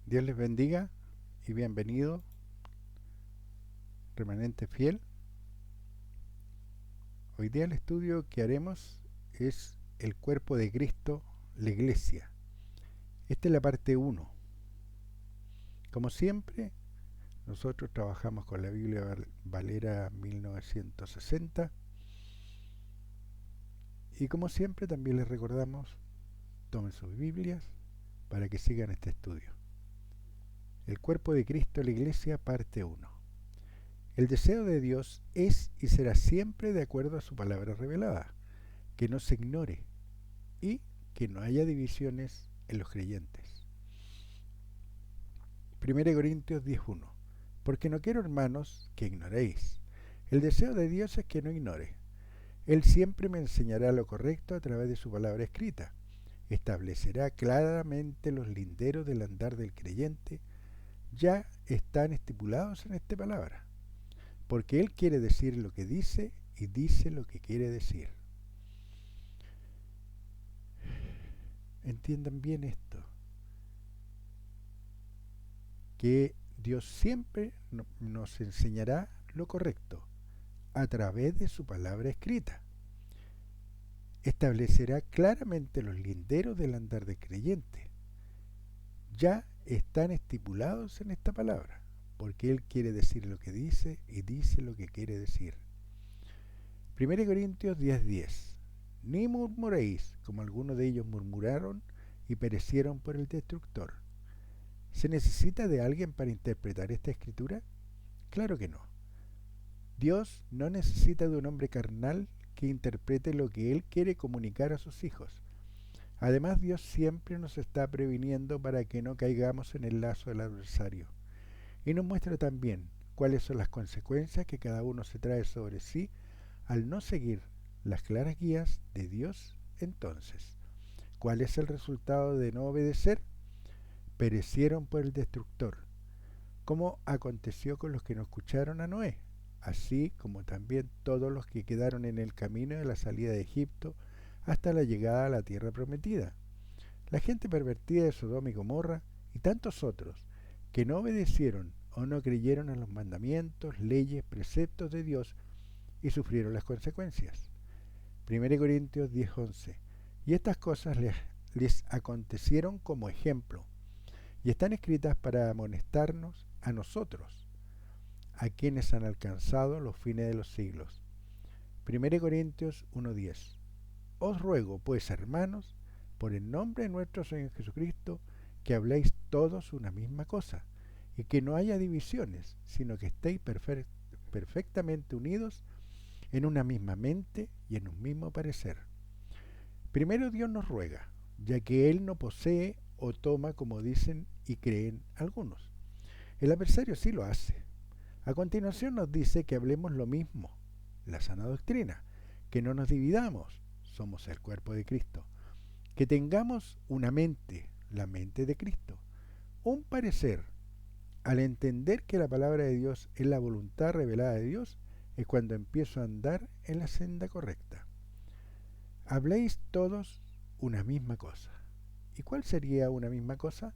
Dios les bendiga y bienvenido, remanente fiel. Hoy día el estudio que haremos es el cuerpo de Cristo, la iglesia. Esta es la parte uno. Como siempre, nosotros trabajamos con la Biblia Valera 1960 y como siempre también les recordamos, tomen sus Biblias para que sigan este estudio. El cuerpo de Cristo, la iglesia, parte uno. El deseo de Dios es y será siempre de acuerdo a su palabra revelada, que no se ignore y que no haya divisiones en los creyentes. 1 Corintios 10:1. Porque no quiero, hermanos, que ignoréis. El deseo de Dios es que no ignore. Él siempre me enseñará lo correcto a través de su palabra escrita. Establecerá claramente los linderos del andar del creyente. Ya están estipulados en esta palabra. Porque Él quiere decir lo que dice y dice lo que quiere decir. Entiendan bien esto, que Dios siempre nos enseñará lo correcto a través de su palabra escrita. Establecerá claramente los linderos del andar del creyente. Ya están estipulados en esta palabra, porque Él quiere decir lo que dice y dice lo que quiere decir. 1 Corintios 10:10. Ni murmuréis, como algunos de ellos murmuraron y perecieron por el destructor. ¿Se necesita de alguien para interpretar esta escritura? Claro que no. Dios no necesita de un hombre carnal que interprete lo que Él quiere comunicar a sus hijos. Además, Dios siempre nos está previniendo para que no caigamos en el lazo del adversario. Y nos muestra también cuáles son las consecuencias que cada uno se trae sobre sí al no seguir las claras guías de Dios. Entonces, ¿cuál es el resultado de no obedecer? Perecieron por el destructor, como aconteció con los que no escucharon a Noé, así como también todos los que quedaron en el camino de la salida de Egipto hasta la llegada a la tierra prometida. La gente pervertida de Sodoma y Gomorra y tantos otros que no obedecieron o no creyeron en los mandamientos, leyes, preceptos de Dios y sufrieron las consecuencias. 1 Corintios 10:11. Y estas cosas les acontecieron como ejemplo y están escritas para amonestarnos a nosotros, a quienes han alcanzado los fines de los siglos. 1 Corintios 1:10. Os ruego, pues, hermanos, por el nombre de nuestro Señor Jesucristo, que habléis todos una misma cosa, y que no haya divisiones, sino que estéis perfectamente unidos en una misma mente y en un mismo parecer. Primero Dios nos ruega, ya que Él no posee o toma como dicen y creen algunos. El adversario sí lo hace. A continuación nos dice que hablemos lo mismo, la sana doctrina, que no nos dividamos, somos el cuerpo de Cristo, que tengamos una mente, la mente de Cristo, un parecer. Al entender que la palabra de Dios es la voluntad revelada de Dios, es cuando empiezo a andar en la senda correcta. Habléis todos una misma cosa. ¿Y cuál sería una misma cosa?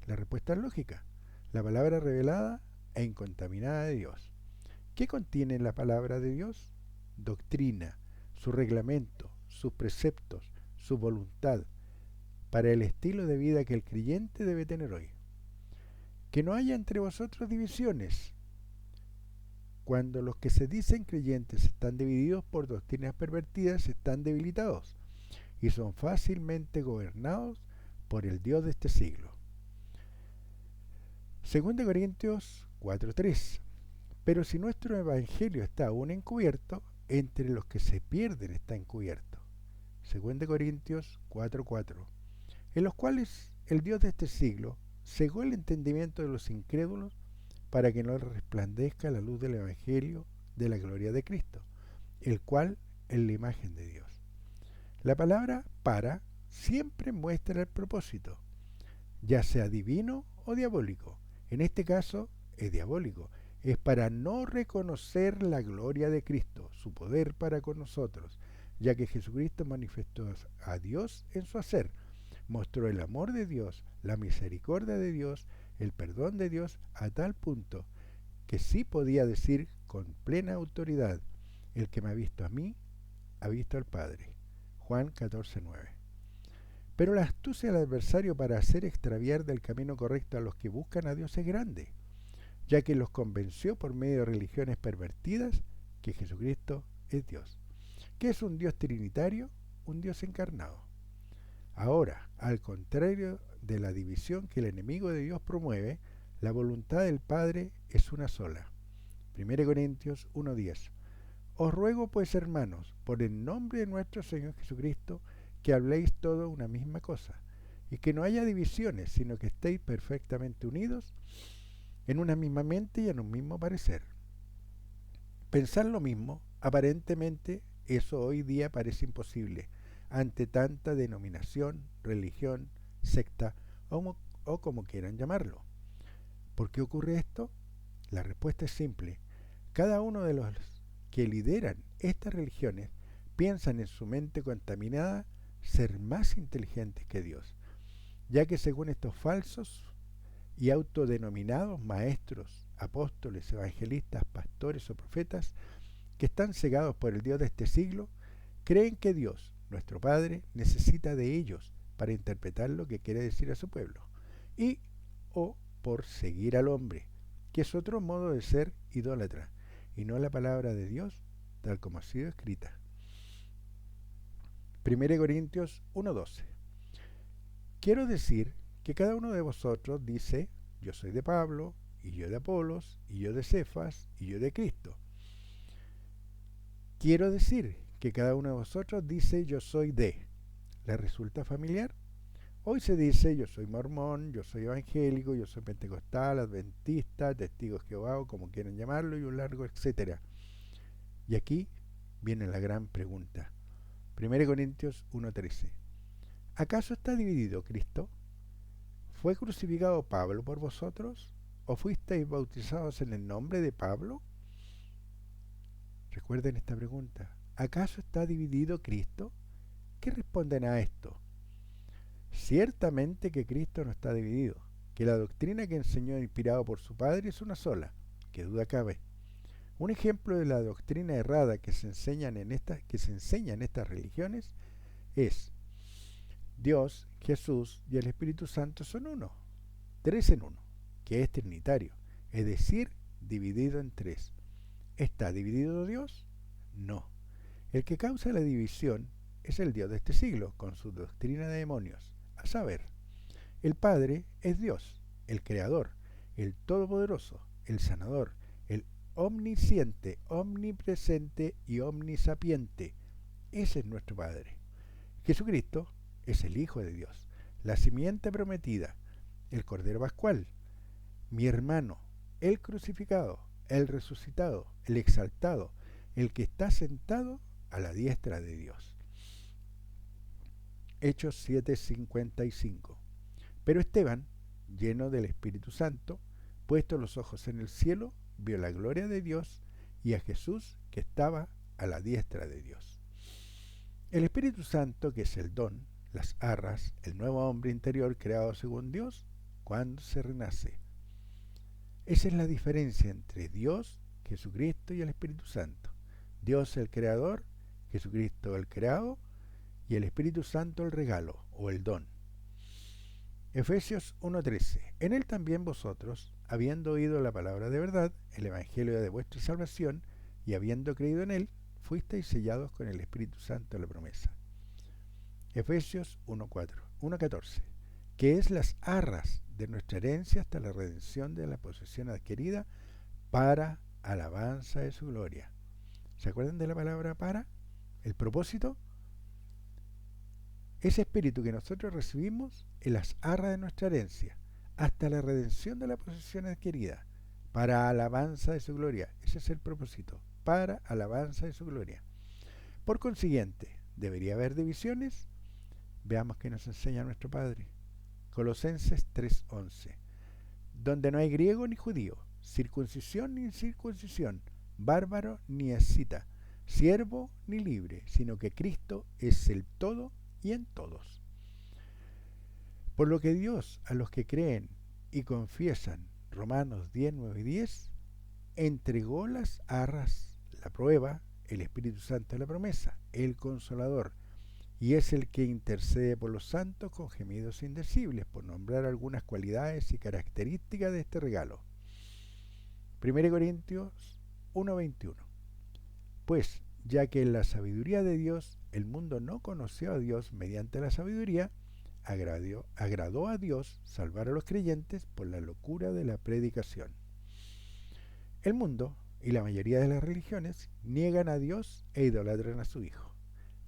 La respuesta es lógica. La palabra revelada e incontaminada de Dios. ¿Qué contiene la palabra de Dios? Doctrina, su reglamento, sus preceptos, su voluntad, para el estilo de vida que el creyente debe tener hoy. Que no haya entre vosotros divisiones. Cuando los que se dicen creyentes están divididos por doctrinas pervertidas, están debilitados y son fácilmente gobernados por el Dios de este siglo. 2 Corintios 4:3. Pero si nuestro evangelio está aún encubierto, entre los que se pierden está encubierto. 2 Corintios 4:4. En los cuales el Dios de este siglo cegó el entendimiento de los incrédulos para que no resplandezca la luz del evangelio de la gloria de Cristo, el cual es la imagen de Dios. La palabra para siempre muestra el propósito, ya sea divino o diabólico. En este caso es diabólico. Es para no reconocer la gloria de Cristo, su poder para con nosotros, ya que Jesucristo manifestó a Dios en su hacer, mostró el amor de Dios, la misericordia de Dios, el perdón de Dios a tal punto que sí podía decir con plena autoridad: el que me ha visto a mí, ha visto al Padre. Juan 14:9. Pero la astucia del adversario para hacer extraviar del camino correcto a los que buscan a Dios es grande, ya que los convenció por medio de religiones pervertidas que Jesucristo es Dios, que es un Dios trinitario, un Dios encarnado. Ahora, al contrario de la división que el enemigo de Dios promueve, la voluntad del Padre es una sola. 1 Corintios 1:10. Os ruego pues, hermanos, por el nombre de nuestro Señor Jesucristo, que habléis todo una misma cosa, y que no haya divisiones, sino que estéis perfectamente unidos en una misma mente y en un mismo parecer. Pensar lo mismo, aparentemente, eso hoy día parece imposible, ante tanta denominación, religión, secta o como quieran llamarlo. ¿Por qué ocurre esto? La respuesta es simple. Cada uno de los que lideran estas religiones piensan en su mente contaminada ser más inteligentes que Dios, ya que según estos falsos y autodenominados maestros, apóstoles, evangelistas, pastores o profetas, que están cegados por el Dios de este siglo, creen que Dios, nuestro Padre, necesita de ellos para interpretar lo que quiere decir a su pueblo, y o por seguir al hombre, que es otro modo de ser idólatra, y no la palabra de Dios tal como ha sido escrita. 1 Corintios 1:12. Quiero decir que cada uno de vosotros dice: yo soy de Pablo, y yo de Apolos, y yo de Cefas, y yo de Cristo. Quiero decir que cada uno de vosotros dice: yo soy de. ¿Le resulta familiar? Hoy se dice: yo soy mormón, yo soy evangélico, yo soy pentecostal, adventista, testigo de Jehová, o como quieran llamarlo, y un largo etcétera. Y aquí viene la gran pregunta. 1 Corintios 1:13. ¿Acaso está dividido Cristo? ¿Fue crucificado Pablo por vosotros? ¿O fuisteis bautizados en el nombre de Pablo? Recuerden esta pregunta. ¿Acaso está dividido Cristo? ¿Qué responden a esto? Ciertamente que Cristo no está dividido, que la doctrina que enseñó inspirado por su Padre es una sola, que duda cabe. Un ejemplo de la doctrina errada que se enseña en estas religiones es: Dios, Jesús y el Espíritu Santo son uno, tres en uno, que es trinitario, es decir, dividido en tres. ¿Está dividido Dios? No. El que causa la división es el Dios de este siglo, con su doctrina de demonios. A saber, el Padre es Dios, el Creador, el Todopoderoso, el Sanador, el Omnisciente, Omnipresente y Omnisapiente. Ese es nuestro Padre. Jesucristo es el Hijo de Dios, la simiente prometida, el Cordero Pascual, mi hermano, el crucificado, el resucitado, el exaltado, el que está sentado a la diestra de Dios. Hechos 7:55. Pero Esteban, lleno del Espíritu Santo, puesto los ojos en el cielo, vio la gloria de Dios y a Jesús que estaba a la diestra de Dios. El Espíritu Santo, que es el don, las arras, el nuevo hombre interior creado según Dios, cuando se renace. Esa es la diferencia entre Dios, Jesucristo y el Espíritu Santo. Dios el creador, Jesucristo el creado y el Espíritu Santo el regalo o el don. Efesios 1:13. En él también vosotros, habiendo oído la palabra de verdad, el evangelio de vuestra salvación, y habiendo creído en él, fuisteis sellados con el Espíritu Santo de la promesa. Efesios 1:14. Que es las arras de nuestra herencia hasta la redención de la posesión adquirida para alabanza de su gloria. ¿Se acuerdan de la palabra para? El propósito. Ese espíritu que nosotros recibimos es las arras de nuestra herencia hasta la redención de la posesión adquirida para alabanza de su gloria. Ese es el propósito, para alabanza de su gloria. Por consiguiente, ¿debería haber divisiones? Veamos qué nos enseña nuestro Padre. Colosenses 3:11. Donde no hay griego ni judío, circuncisión ni incircuncisión, bárbaro ni escita, siervo ni libre, sino que Cristo es el todo y en todos. Por lo que Dios a los que creen y confiesan Romanos 10, 9 y 10, entregó las arras, la prueba, el Espíritu Santo de la promesa, el Consolador, y es el que intercede por los santos con gemidos indecibles, por nombrar algunas cualidades y características de este regalo. 1 Corintios 1:21. Pues, ya que en la sabiduría de Dios el mundo no conoció a Dios mediante la sabiduría, agradó a Dios salvar a los creyentes por la locura de la predicación. El mundo y la mayoría de las religiones niegan a Dios e idolatran a su Hijo,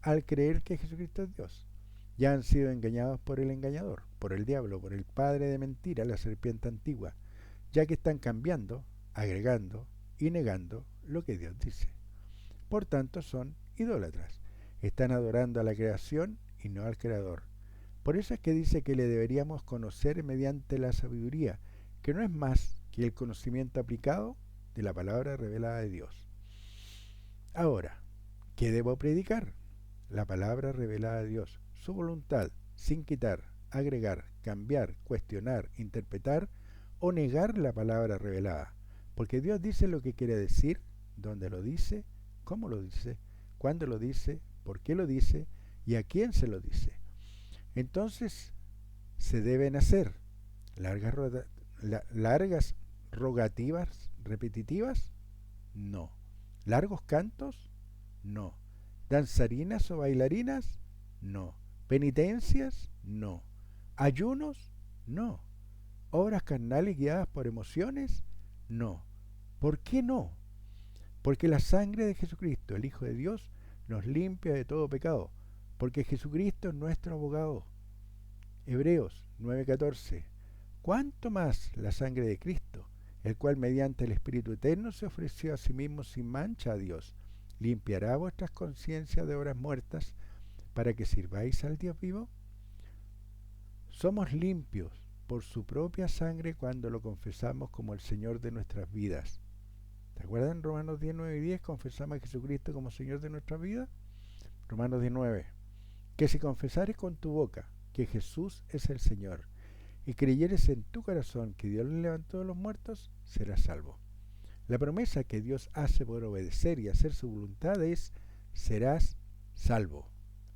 al creer que Jesucristo es Dios. Ya han sido engañados por el engañador, por el diablo, por el padre de mentira, la serpiente antigua, ya que están cambiando, agregando y negando lo que Dios dice. Por tanto, son idólatras. Están adorando a la creación y no al Creador. Por eso es que dice que le deberíamos conocer mediante la sabiduría, que no es más que el conocimiento aplicado de la palabra revelada de Dios. Ahora, ¿qué debo predicar? La palabra revelada de Dios, su voluntad, sin quitar, agregar, cambiar, cuestionar, interpretar o negar la palabra revelada. Porque Dios dice lo que quiere decir, dónde lo dice, cómo lo dice, cuándo lo dice, por qué lo dice y a quién se lo dice. Entonces, ¿se deben hacer largas rogativas repetitivas? No. ¿Largos cantos? No. ¿Danzarinas o bailarinas? No. ¿Penitencias? No. ¿Ayunos? No. ¿Obras carnales guiadas por emociones? No. ¿Por qué no? Porque la sangre de Jesucristo, el Hijo de Dios, nos limpia de todo pecado, porque Jesucristo es nuestro abogado. Hebreos 9:14. ¿Cuánto más la sangre de Cristo, el cual mediante el Espíritu Eterno se ofreció a sí mismo sin mancha a Dios, limpiará vuestras conciencias de obras muertas para que sirváis al Dios vivo? Somos limpios por su propia sangre cuando lo confesamos como el Señor de nuestras vidas. ¿Te acuerdan en Romanos 10, 9 y 10? ¿Confesamos a Jesucristo como Señor de nuestra vida? Romanos 19. Que si confesares con tu boca que Jesús es el Señor y creyeres en tu corazón que Dios le levantó de los muertos, serás salvo. La promesa que Dios hace por obedecer y hacer su voluntad es: serás salvo.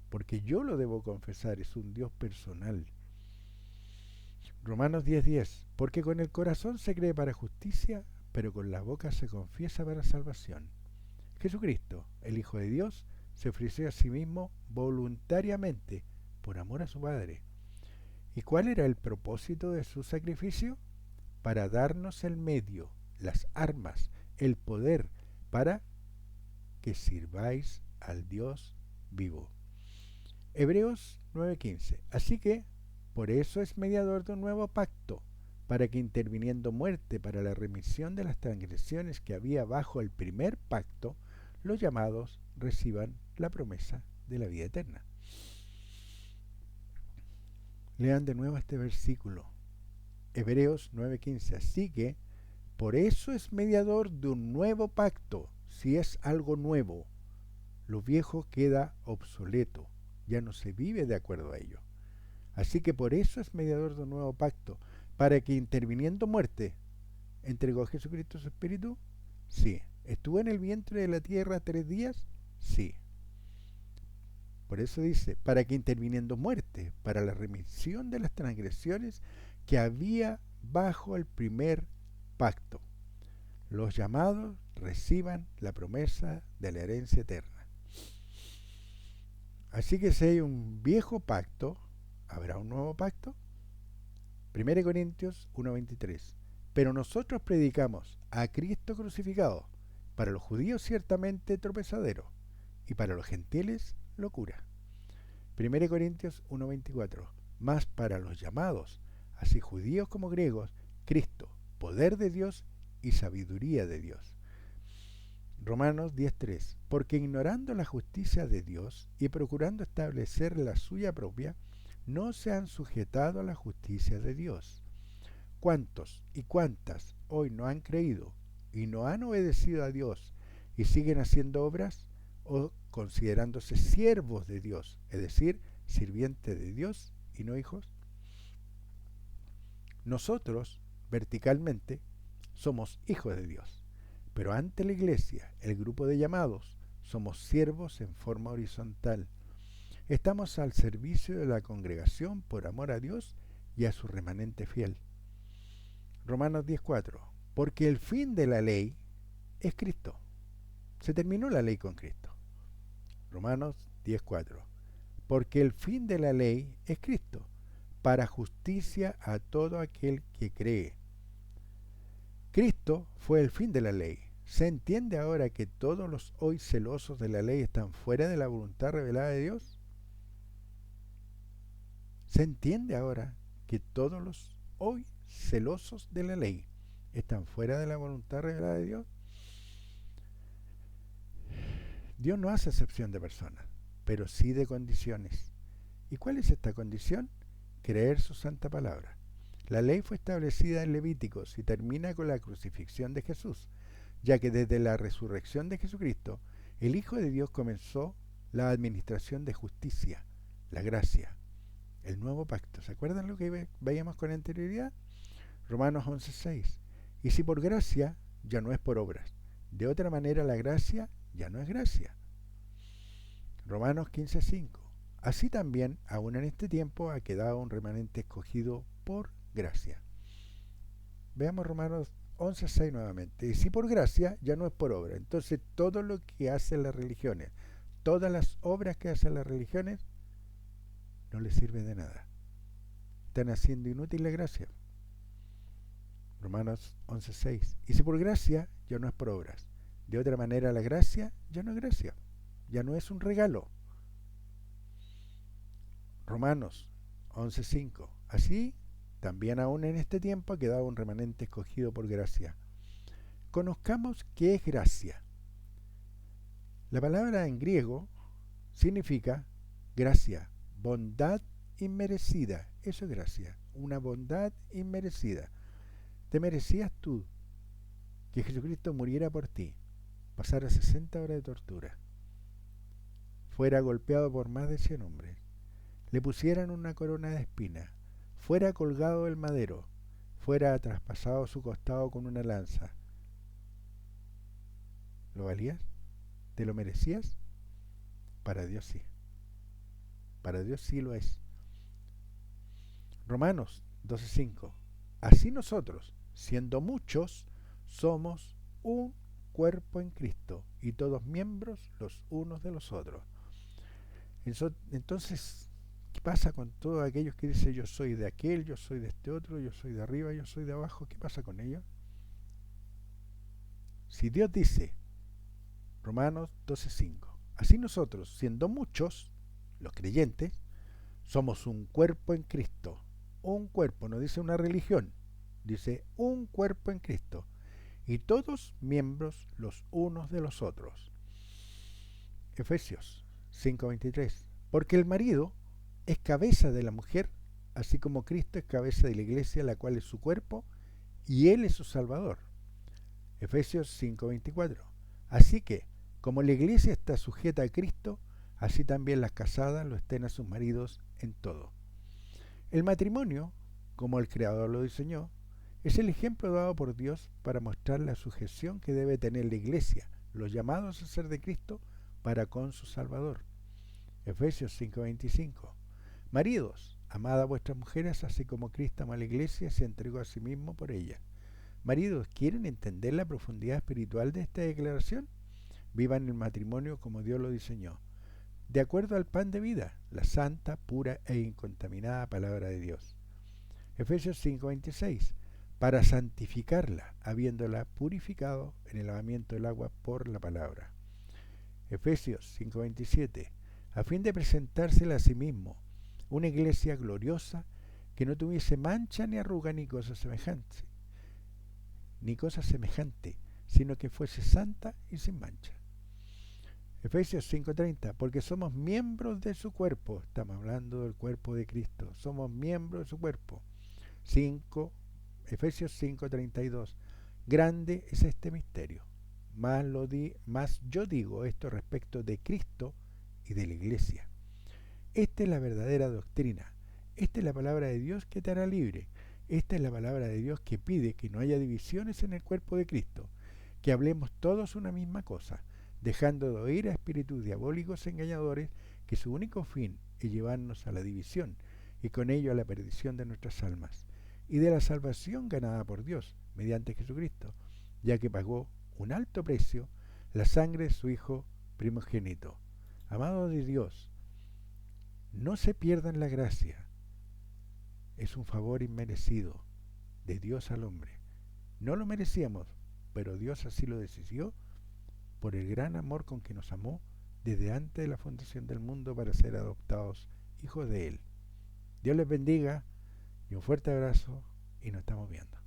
Porque yo lo debo confesar, es un Dios personal. Romanos 10:10. Porque con el corazón se cree para justicia, pero con la boca se confiesa para salvación. Jesucristo, el Hijo de Dios, se ofreció a sí mismo voluntariamente por amor a su Padre. ¿Y cuál era el propósito de su sacrificio? Para darnos el medio, las armas, el poder para que sirváis al Dios vivo. Hebreos 9:15. Así que, por eso es mediador de un nuevo pacto, para que interviniendo muerte para la remisión de las transgresiones que había bajo el primer pacto, los llamados reciban la promesa de la vida eterna. Lean de nuevo este versículo. Hebreos 9:15. Así que, por eso es mediador de un nuevo pacto. Si es algo nuevo, lo viejo queda obsoleto, ya no se vive de acuerdo a ello. Así que por eso es mediador de un nuevo pacto, para que interviniendo muerte, ¿entregó a Jesucristo su espíritu? Sí. ¿Estuvo en el vientre de la tierra 3 días? Sí. Por eso dice, para que interviniendo muerte, para la remisión de las transgresiones que había bajo el primer pacto, los llamados reciban la promesa de la herencia eterna. Así que si hay un viejo pacto, ¿habrá un nuevo pacto? 1 Corintios 1:23. Pero nosotros predicamos a Cristo crucificado, para los judíos ciertamente tropezadero, y para los gentiles locura. 1 Corintios 1:24. Mas para los llamados, así judíos como griegos, Cristo, poder de Dios y sabiduría de Dios. Romanos 10:3. Porque ignorando la justicia de Dios y procurando establecer la suya propia, no se han sujetado a la justicia de Dios. ¿Cuántos y cuántas hoy no han creído y no han obedecido a Dios y siguen haciendo obras o considerándose siervos de Dios, es decir, sirvientes de Dios y no hijos? Nosotros, verticalmente, somos hijos de Dios, pero ante la iglesia, el grupo de llamados, somos siervos en forma horizontal. Estamos al servicio de la congregación por amor a Dios y a su remanente fiel. Romanos 10:4. Porque el fin de la ley es Cristo. Se terminó la ley con Cristo. Romanos 10:4. Porque el fin de la ley es Cristo, para justicia a todo aquel que cree. Cristo fue el fin de la ley. ¿Se entiende ahora que todos los hoy celosos de la ley están fuera de la voluntad revelada de Dios? ¿Se entiende ahora que todos los hoy celosos de la ley están fuera de la voluntad revelada de Dios? Dios no hace excepción de personas, pero sí de condiciones. ¿Y cuál es esta condición? Creer su santa palabra. La ley fue establecida en Levíticos y termina con la crucifixión de Jesús, ya que desde la resurrección de Jesucristo, el Hijo de Dios comenzó la administración de justicia, la gracia, el nuevo pacto. ¿Se acuerdan lo que veíamos con anterioridad? Romanos 11:6. Y si por gracia, ya no es por obras. De otra manera, la gracia ya no es gracia. Romanos 15:5. Así también, aún en este tiempo, ha quedado un remanente escogido por gracia. Veamos Romanos 11:6 nuevamente. Y si por gracia, ya no es por obra. Entonces, todo lo que hacen las religiones, todas las obras que hacen las religiones, no les sirve de nada. Están haciendo inútil la gracia. Romanos 11:6. Y si por gracia, ya no es por obras. De otra manera, la gracia ya no es gracia. Ya no es un regalo. Romanos 11:5. Así, también aún en este tiempo ha quedado un remanente escogido por gracia. Conozcamos qué es gracia. La palabra en griego significa gracia, bondad inmerecida. Eso es gracia, una bondad inmerecida. ¿Te merecías tú que Jesucristo muriera por ti, pasara 60 horas de tortura, fuera golpeado por más de 100 hombres, le pusieran una corona de espinas, fuera colgado del madero, fuera traspasado su costado con una lanza? ¿Lo valías? ¿Te lo merecías? Para Dios sí. Para Dios sí lo es. Romanos 12:5. Así nosotros, siendo muchos, somos un cuerpo en Cristo y todos miembros los unos de los otros. Entonces, ¿qué pasa con todos aquellos que dicen yo soy de aquel, yo soy de este otro, yo soy de arriba, yo soy de abajo? ¿Qué pasa con ellos? Si Dios dice, Romanos 12:5, así nosotros, siendo muchos, los creyentes, somos un cuerpo en Cristo. Un cuerpo, no dice una religión, dice un cuerpo en Cristo. Y todos miembros los unos de los otros. Efesios 5:23. Porque el marido es cabeza de la mujer, así como Cristo es cabeza de la iglesia, la cual es su cuerpo, y Él es su Salvador. Efesios 5:24. Así que, como la iglesia está sujeta a Cristo, así también las casadas lo estén a sus maridos en todo. El matrimonio, como el Creador lo diseñó, es el ejemplo dado por Dios para mostrar la sujeción que debe tener la iglesia, los llamados a ser de Cristo, para con su Salvador. Efesios 5:25. Maridos, amad a vuestras mujeres, así como Cristo amó a la iglesia y se entregó a sí mismo por ella. Maridos, ¿quieren entender la profundidad espiritual de esta declaración? Vivan el matrimonio como Dios lo diseñó, de acuerdo al pan de vida, la santa, pura e incontaminada palabra de Dios. Efesios 5:26. Para santificarla, habiéndola purificado en el lavamiento del agua por la palabra. Efesios 5:27. A fin de presentársela a sí mismo, una iglesia gloriosa que no tuviese mancha ni arruga ni cosa semejante, sino que fuese santa y sin mancha. Efesios 5:30, porque somos miembros de su cuerpo. Estamos hablando del cuerpo de Cristo. Somos miembros de su cuerpo. Efesios 5:32, grande es este misterio. Mas yo digo esto respecto de Cristo y de la iglesia. Esta es la verdadera doctrina. Esta es la palabra de Dios que te hará libre. Esta es la palabra de Dios que pide que no haya divisiones en el cuerpo de Cristo, que hablemos todos una misma cosa, dejando de oír a espíritus diabólicos engañadores que su único fin es llevarnos a la división y con ello a la perdición de nuestras almas y de la salvación ganada por Dios mediante Jesucristo, ya que pagó un alto precio, la sangre de su Hijo primogénito. Amado de Dios, no se pierdan la gracia, es un favor inmerecido de Dios al hombre. No lo merecíamos, pero Dios así lo decidió por el gran amor con que nos amó desde antes de la fundación del mundo para ser adoptados hijos de Él. Dios les bendiga y un fuerte abrazo y nos estamos viendo.